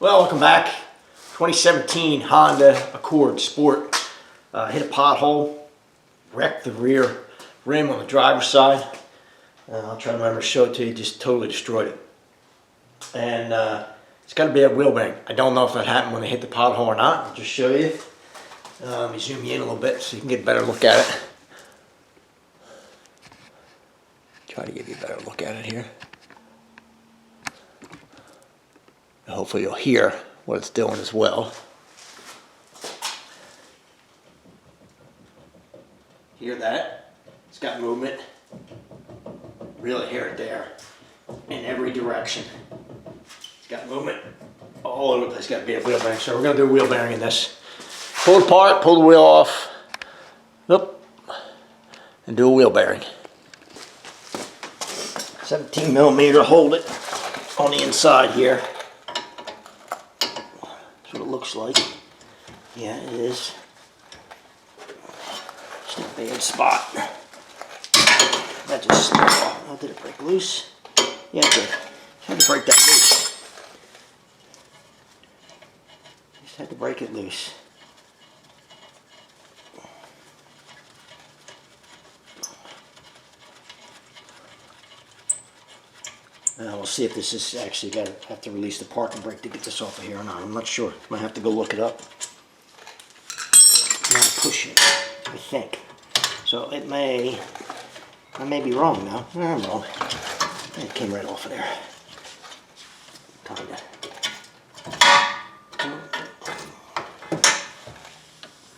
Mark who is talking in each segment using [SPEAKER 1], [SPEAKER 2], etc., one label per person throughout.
[SPEAKER 1] Well, welcome back. 2017 Honda Accord Sport. Hit a pothole, wrecked the rear rim on the driver's side. I'll try to remember to show it to you, just totally destroyed it. And it's got to be a wheel bearing. I don't know if that happened when they hit the pothole or not. I'll just show you. Let me zoom you in a little bit so you can get a better look at it. Try to give you a better look at it here. Hopefully you'll hear what it's doing as well. Hear that? It's got movement. Really hear it there. In every direction. It's got movement all over the place. It's got to be a wheel bearing. So we're going to do a wheel bearing in this. Pull it apart, pull the wheel off. Nope. And do a wheel bearing. 17 millimeter, hold it on the inside here. That's what it looks like. Yeah, it is. It's not a bad spot. That just slipped off. Oh, did it break loose? Yeah, it did. Had to break that loose. Just had to break it loose. We'll see if this is actually have to release the parking brake to get this off of here or not. I'm not sure. Might have to go look it up. Not pushing, I think. So it may. I may be wrong now. I'm wrong. It came right off of there. Kinda.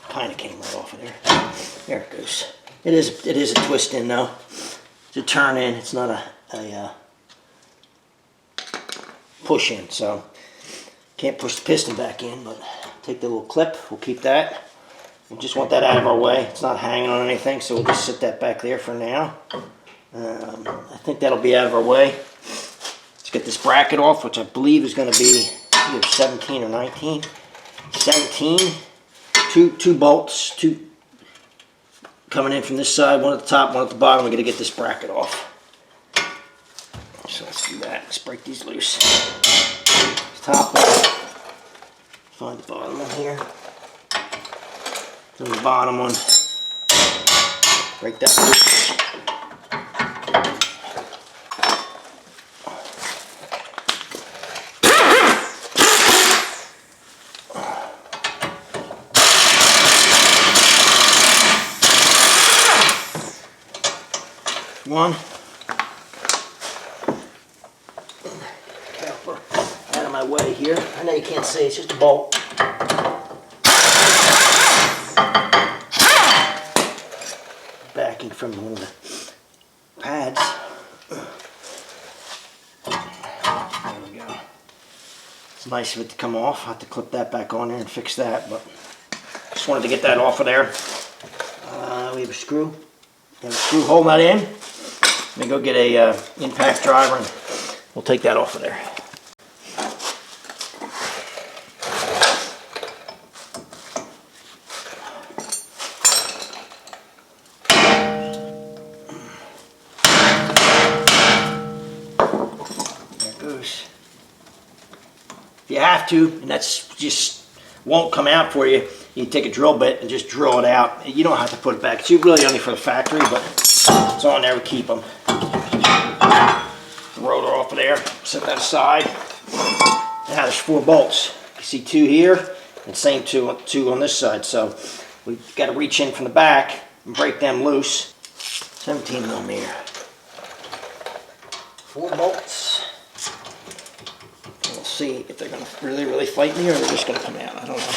[SPEAKER 1] Kinda came right off of there. There it goes. It is a twist in though. It's a turn in. It's not a push in, so can't push the piston back in, but take the little clip, we'll keep that. We just want that out of our way. It's not hanging on anything, so we'll just sit that back there for now. I think that'll be out of our way. Let's get this bracket off, which I believe is going to be either 17 or 19. 17, two bolts, two coming in from this side, one at the top, one at the bottom. We're going to get this bracket off. So let's do that. Let's break these loose. This top one. Find the bottom one here. Then the bottom one. Break that loose. One. Out of my way here. I know you can't see, it's just a bolt. Backing from one of the pads. There we go. It's nice of it to come off. I have to clip that back on there and fix that, but just wanted to get that off of there. We have a screw. We have a screw holding that in. Let me go get a impact driver and we'll take that off of there. If you have to, and that's just won't come out for you, you take a drill bit and just drill it out. You don't have to put it back. It's really only for the factory, but it's on there to keep them. The rotor off of there, set that aside. Now there's 4 bolts. You see 2 here, and same two on this side. So we've got to reach in from the back and break them loose. 17 millimeter. 4 bolts. We'll see if they're going to really fight me or they're just going to come out. I don't know.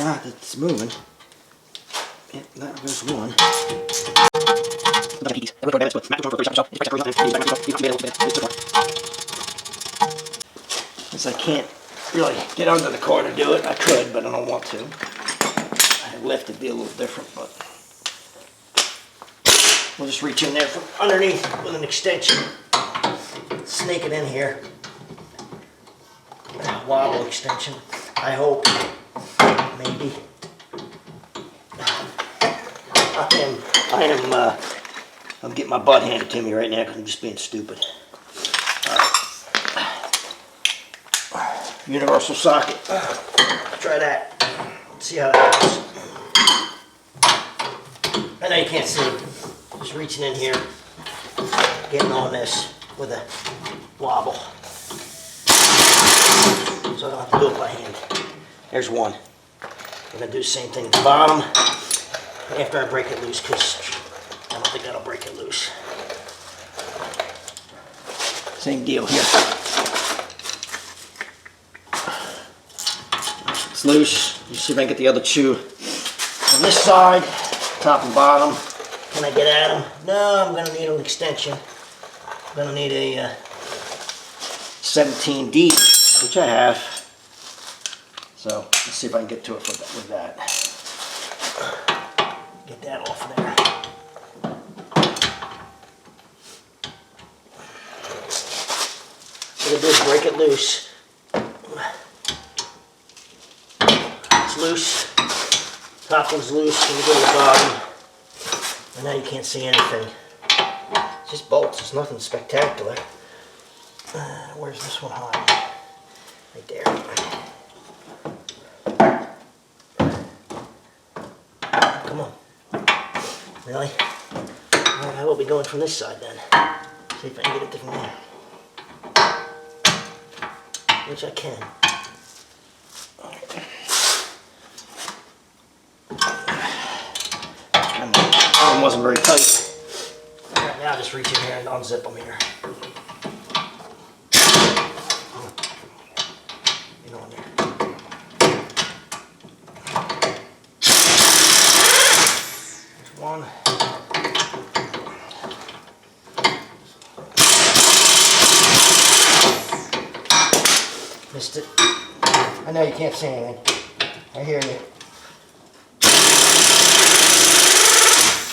[SPEAKER 1] Ah, it's moving. Yeah, that goes one. Since I can't really get under the car to do it, I could, but I don't want to. I lift it'd be a little different, but we'll just reach in there from underneath with an extension. Snake it in here. Wobble extension. I hope. Maybe. I am I'm getting my butt handed to me right now because I'm just being stupid. Universal socket. Try that. Let's see how that goes. I know you can't see. Just reaching in here, getting on this with a wobble. So I don't have to do it by hand. There's one. I'm going to do the same thing at the bottom after I break it loose, because I don't think that'll break it loose. Same deal here. It's loose. You see if I can get the other two on this side, top and bottom. Can I get at them? No, I'm going to need an extension. I'm going to need a 17D, which I have. So let's see if I can get to it with that. Get that off there. What I do is break it loose. It's loose. Top one's loose. When you go to the bottom, and now you can't see anything. It's just bolts. It's nothing spectacular. Where's this one hiding? Right there. Come on. Really? Alright, how about we go in from this side then? See if I can get it from there. Which I can. That one wasn't very tight. Alright, now just reach in here and unzip them here. Get on there. There's one. Missed it. I know you can't see anything. I hear you.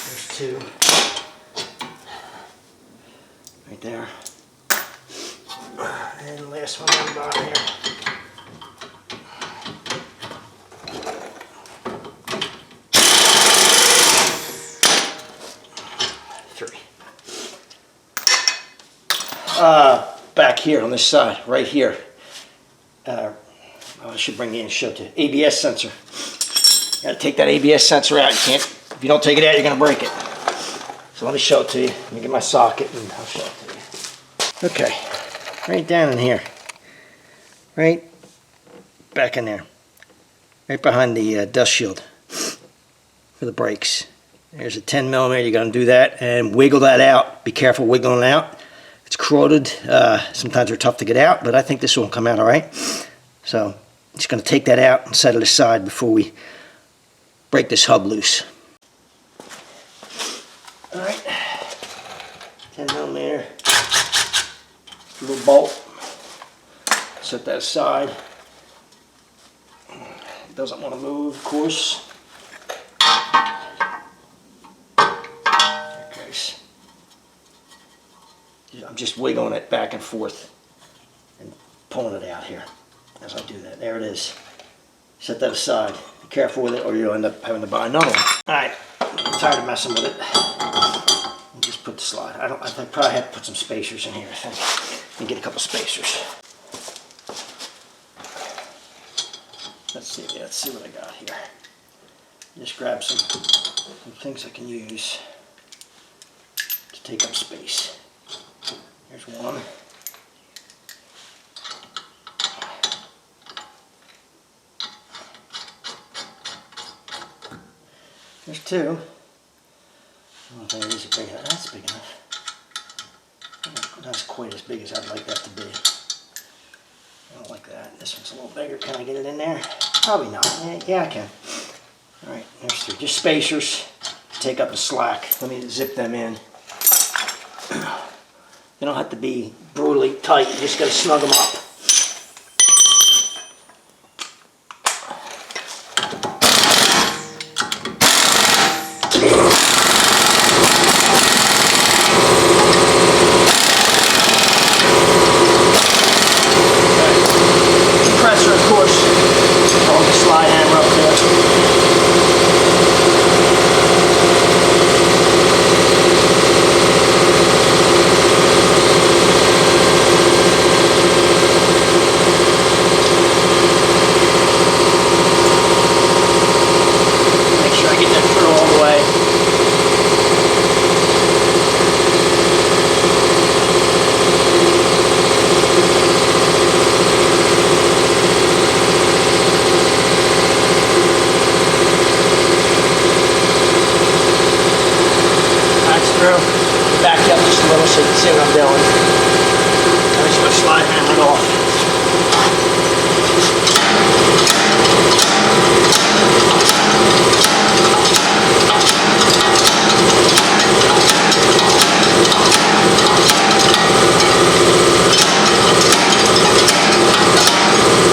[SPEAKER 1] There's two. Right there. And the last one on the bottom here. Three. Back here on this side, right here. I should bring in and show it to you. ABS sensor. You gotta take that ABS sensor out. You can't. If you don't take it out, you're gonna break it. So let me show it to you. Let me get my socket and I'll show it to you. Okay, right down in here. Right back in there. Right behind the dust shield for the brakes. There's a 10 millimeter. You're gonna do that and wiggle that out. Be careful wiggling it out. It's corroded. Sometimes they're tough to get out, but I think this will come out all right. So I'm just going to take that out and set it aside before we break this hub loose. All right, 10 millimeter, little bolt. Set that aside. It doesn't want to move, of course. I'm just wiggling it back and forth and pulling it out here as I do that. There it is. Set that aside. Be careful with it or you'll end up having to buy another one. Alright, I'm tired of messing with it. And just put the slide. I probably have to put some spacers in here, I think. And get a couple spacers. Let's see what I got here. Just grab some things I can use to take up space. There's one. There's two. I don't think these are big enough. That's big enough. Not quite as big as I'd like that to be. I don't like that. This one's a little bigger. Can I get it in there? Probably not. Yeah, I can. Alright, there's three. Just spacers to take up the slack. Let me zip them in. They don't have to be brutally tight, you just got to snug them up. Compressor, of course, on the slide hammer up there. so you can see what I'm doing. I'm just going to slide hammer it off.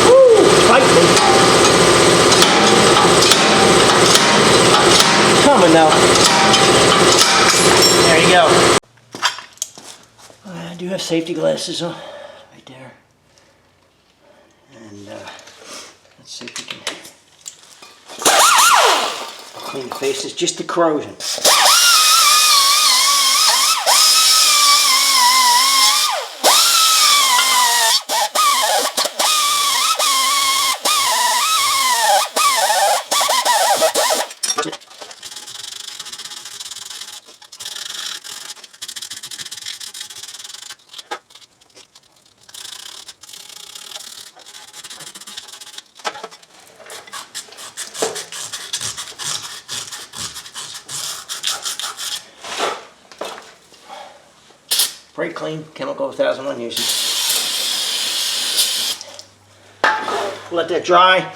[SPEAKER 1] Woo! Tightly. Coming now. There you go. I do have safety glasses on right there. And let's see if we can clean the faces, just the corrosion. Brake clean, chemical 1001 uses. Let that dry.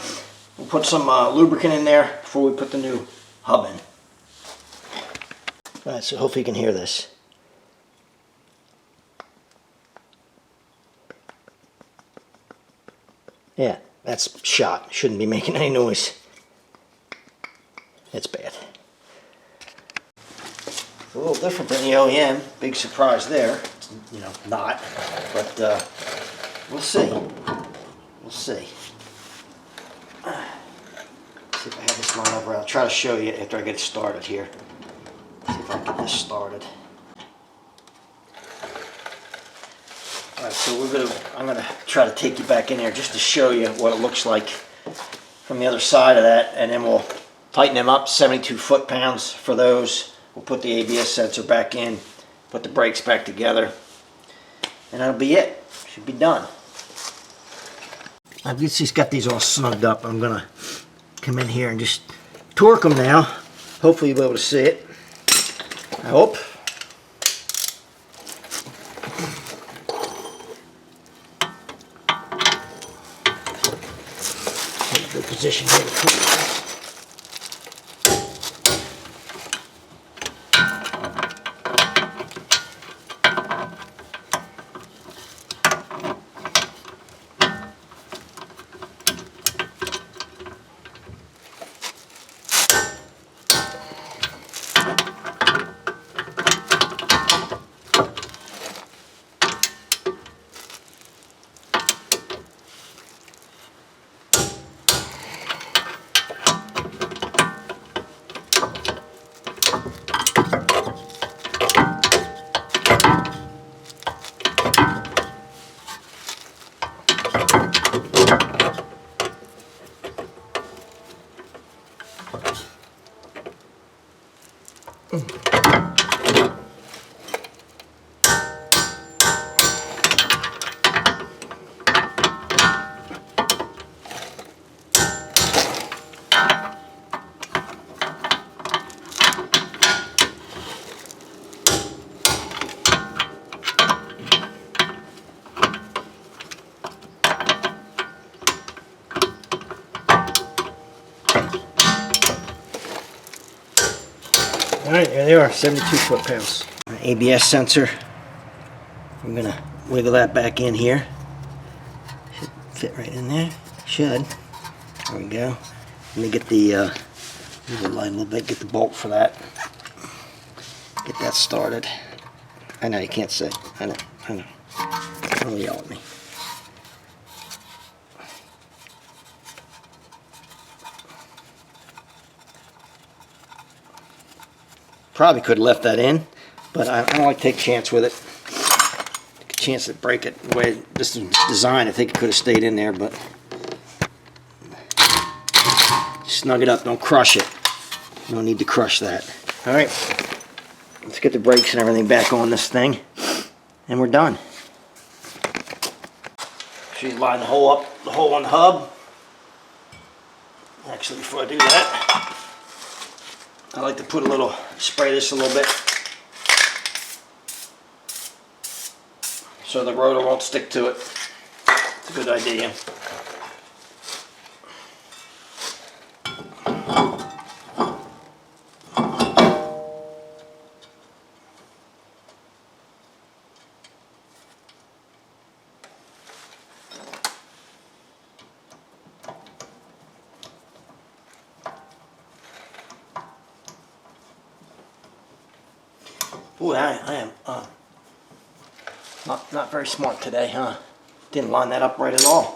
[SPEAKER 1] We'll put some lubricant in there before we put the new hub in. Alright, so hopefully you can hear this. Yeah, that's shot. Shouldn't be making any noise. It's bad. It's a little different than the OEM. Big surprise there. You know, not. But we'll see. We'll see. See if I have this line over. I'll try to show you after I get it started here. See if I can get this started. Alright, so I'm gonna try to take you back in there just to show you what it looks like from the other side of that, and then we'll tighten them up. 72 foot-pounds for those. We'll put the ABS sensor back in, put the brakes back together, and that'll be it. Should be done. I've just got these all snugged up. I'm gonna come in here and just torque them now. Hopefully you'll be able to see it. I hope. Good position here to put this. Alright, there they are, 72 foot-pounds. ABS sensor. I'm going to wiggle that back in here. Should fit right in there. Should. There we go. Let me get the, move the light a little bit, get the bolt for that. Get that started. I know, you can't see. I know. Don't yell at me. Probably could have left that in, but I don't like to take a chance with it. Take a chance to break it the way this is designed. I think it could have stayed in there, but snug it up. Don't crush it. No need to crush that. All right, let's get the brakes and everything back on this thing, and we're done. She's lining the hole up, the hole on the hub. Actually, before I do that, I like to put a little, spray this a little bit so the rotor won't stick to it. It's a good idea. Boy, I am not very smart today, huh? Didn't line that up right at all.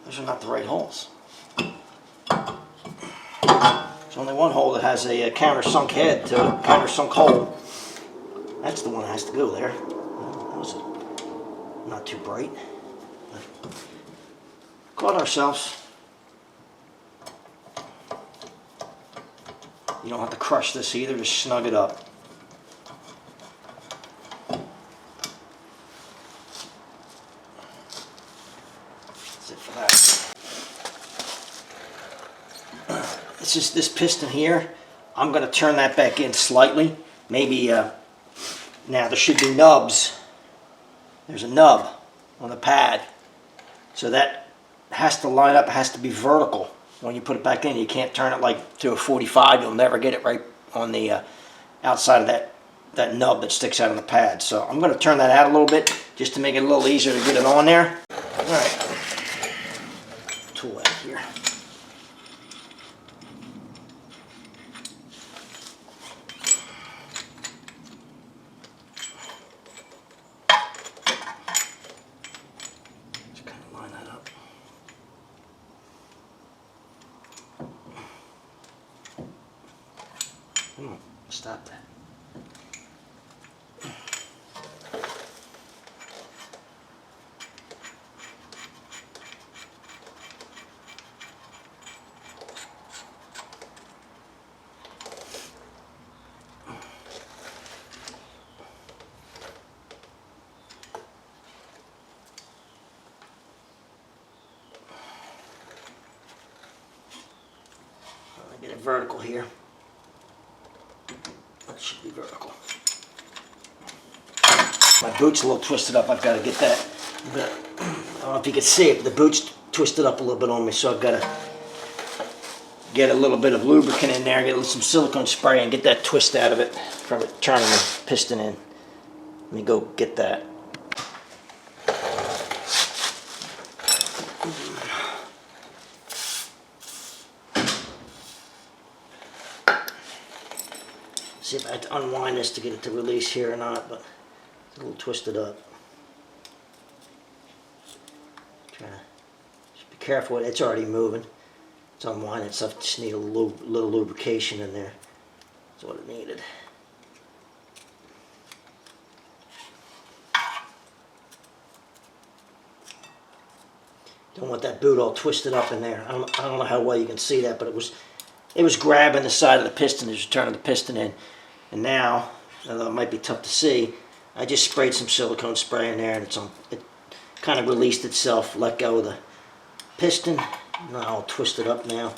[SPEAKER 1] Those are not the right holes. There's only one hole that has a countersunk head to a countersunk hole. That's the one that has to go there. Well, that was not too bright. Caught ourselves. You don't have to crush this either, just snug it up. That's it for that. It's just this piston here. I'm going to turn that back in slightly. Maybe, now there should be nubs. There's a nub on the pad. So that has to line up, it has to be vertical. When you put it back in, you can't turn it like to a 45. You'll never get it right on the outside of that nub that sticks out of the pad. So I'm going to turn that out a little bit just to make it a little easier to get it on there. All right. Tool out here. Just kind of line that up. Come on, stop that. Get it vertical here. That should be vertical. My boot's a little twisted up. I've got to get that. I don't know if you can see it, but the boot's twisted up a little bit on me, so I've got to get a little bit of lubricant in there, get some silicone spray, and get that twist out of it from it turning the piston in. Let me go get that. See if I have to unwind this to get it to release here or not, but it's a little twisted up. Try to just be careful. It's already moving. It's unwinding stuff. Just need a little lubrication in there. That's what it needed. Don't want that boot all twisted up in there. I don't know how well you can see that, but it was grabbing the side of the piston as you're turning the piston in. And now, although it might be tough to see, I just sprayed some silicone spray in there, and it kind of released itself, let go of the piston. Not all twisted up now.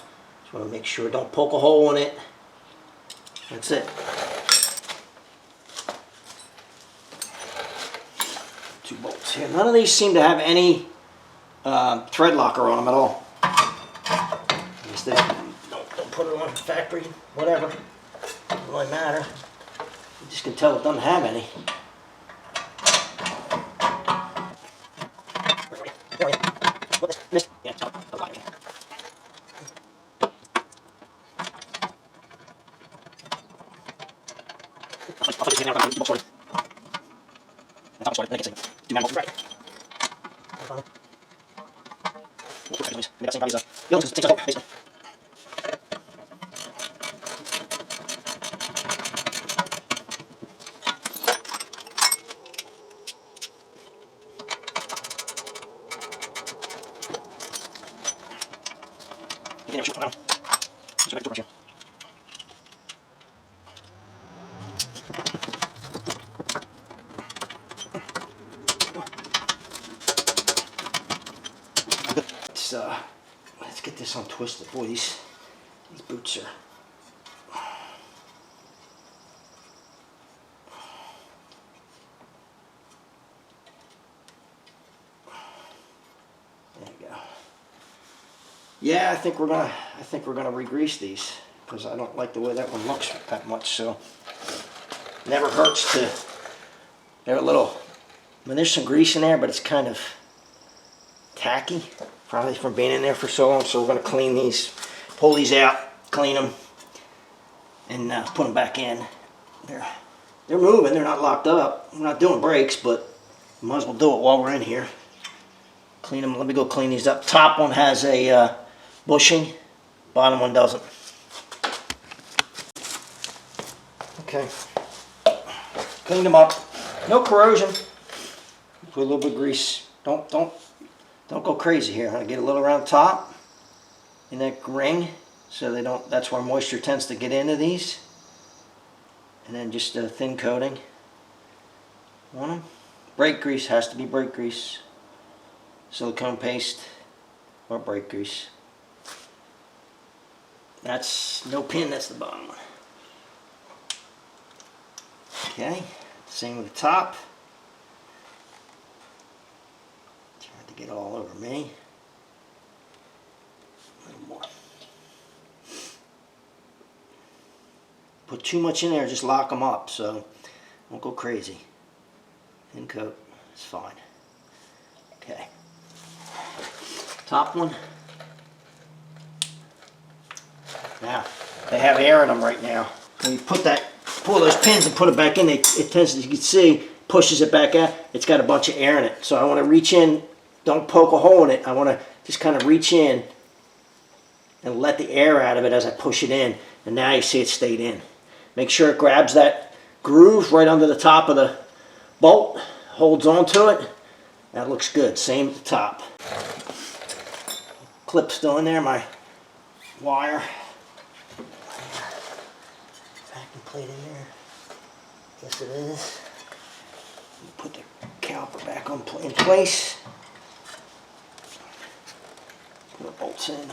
[SPEAKER 1] Just want to make sure, don't poke a hole in it. That's it. Two bolts here. None of these seem to have any thread locker on them at all. I guess they don't put it on factory, whatever. Doesn't really matter. You just can tell it doesn't have any. Let's get this untwisted. Boy, these boots are... Yeah, I think we're gonna re-grease these because I don't like the way that one looks that much. So never hurts to. They're a little. I mean, there's some grease in there, but it's kind of tacky, probably from being in there for so long. So we're gonna clean these, pull these out, clean them, and put them back in. They're moving. They're not locked up. We're not doing brakes, but we might as well do it while we're in here. Clean them. Let me go clean these up. Top one has a bushing. Bottom one doesn't. Okay. Clean them up. No corrosion. Put a little bit of grease. Don't go crazy here. I'm gonna get a little around top in that ring, so they don't. That's where moisture tends to get into these. And then just a thin coating on them. Brake grease has to be brake grease. Silicone paste or brake grease. That's no pin, that's the bottom one. Okay, same with the top. Trying to get all over me. A little more. Put too much in there, just lock them up, so don't go crazy. Thin coat, it's fine. Okay. Top one. Now, they have air in them right now. When you pull those pins and put it back in, it tends, as you can see, pushes it back out. It's got a bunch of air in it. So I want to reach in, don't poke a hole in it. I want to just kind of reach in and let the air out of it as I push it in. And now you see it stayed in. Make sure it grabs that groove right under the top of the bolt, holds onto it. That looks good. Same at the top. Clip still in there, my wire. Vacuum plate in there. Yes, it is. Put the caliper back in place. Put the bolts in.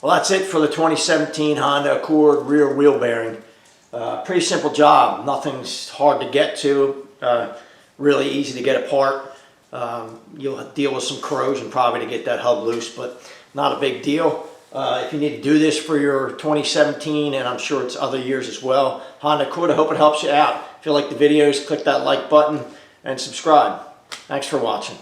[SPEAKER 1] Well, that's it for the 2017 Honda Accord rear wheel bearing. Pretty simple job. Nothing's hard to get to. Really easy to get apart. You'll deal with some corrosion probably to get that hub loose, but not a big deal. If you need to do this for your 2017, and I'm sure it's other years as well, Honda Accord, I hope it helps you out. If you like the videos, click that like button and subscribe. Thanks for watching.